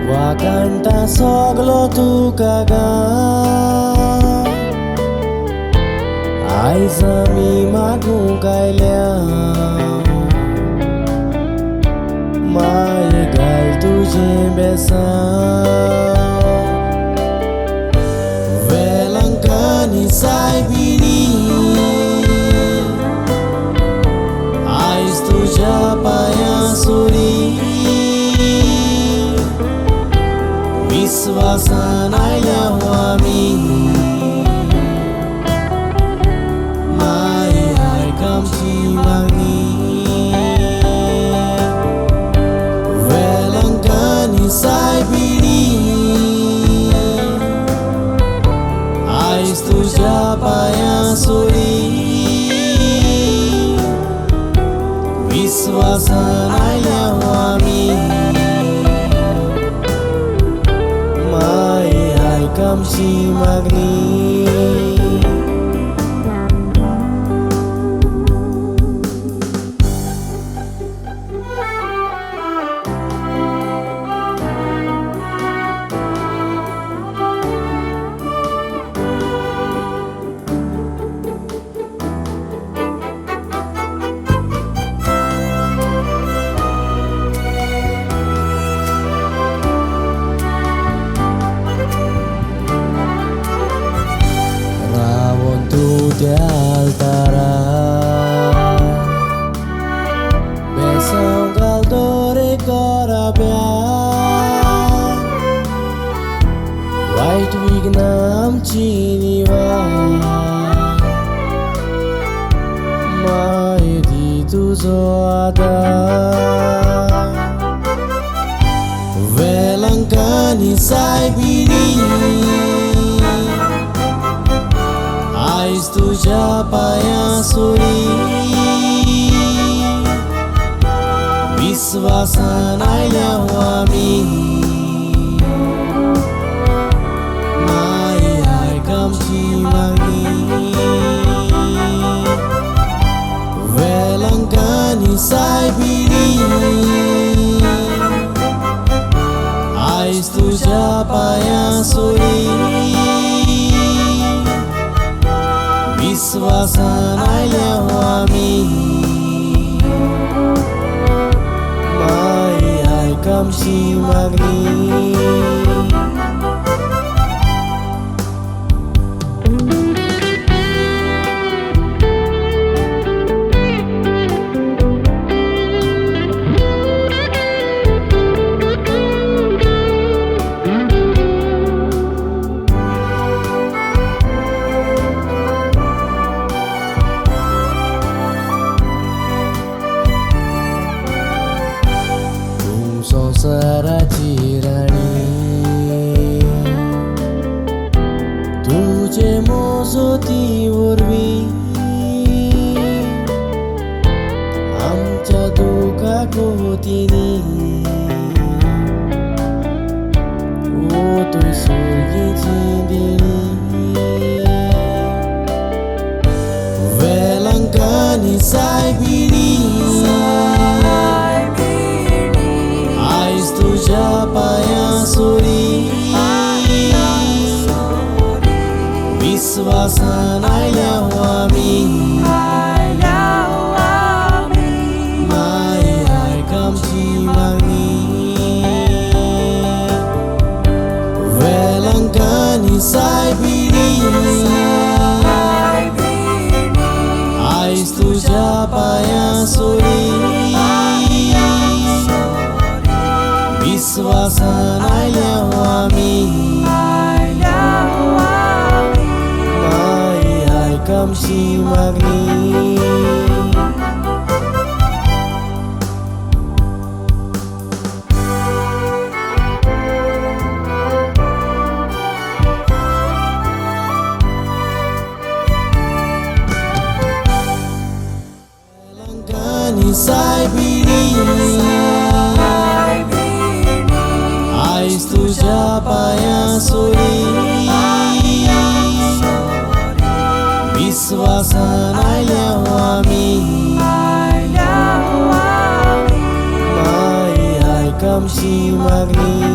वाकांटा सगलो तुका आयज आमी मागूंक आयल्या माय घाल तुजें बेसांव वेलांकांनी सायबिणी आयज तुज्या पांयां सुरी विश्वासान आयल्या आमी माय आयक आमची मागणी वेलांकांनी सायबिणी आयज तुज्या पांयां सुरी विश्वासान आयल्या आमी माय आयक आमची मागणी de altara Besam galdore korabia White wignam chiniwa Maedi tuzo ada Velangkani saibini आयज तुज्या पांयां सुरी विश्वासान आयल्या आमी माय आयक आमची मागणी वेलांकांनी सायबिणी आयज तुज्या पांयां सुरी विश्वासान आयल्या आमी माय आयक आमची मागणी संसाराची राणी तुझे मोजोती वरवीं आमच्या दुखाक होतीनी ओ तुय सुर्गेची देणी वेलांकांनी सायबिणी तुज्या पांयां सुरी विश्वासान आयल्या आमी माय आयक आमची मागणी वेलांकांनी सायबिणी आयज तुज्या पांयां सुरी विश्वासान आयल्या आमी माय आयक आमची मागणी वेलांकांनी सायबिणी आयज तुज्या पांयां सुरी विश्वासान आयल्या आमी माय आयक आमची मागणी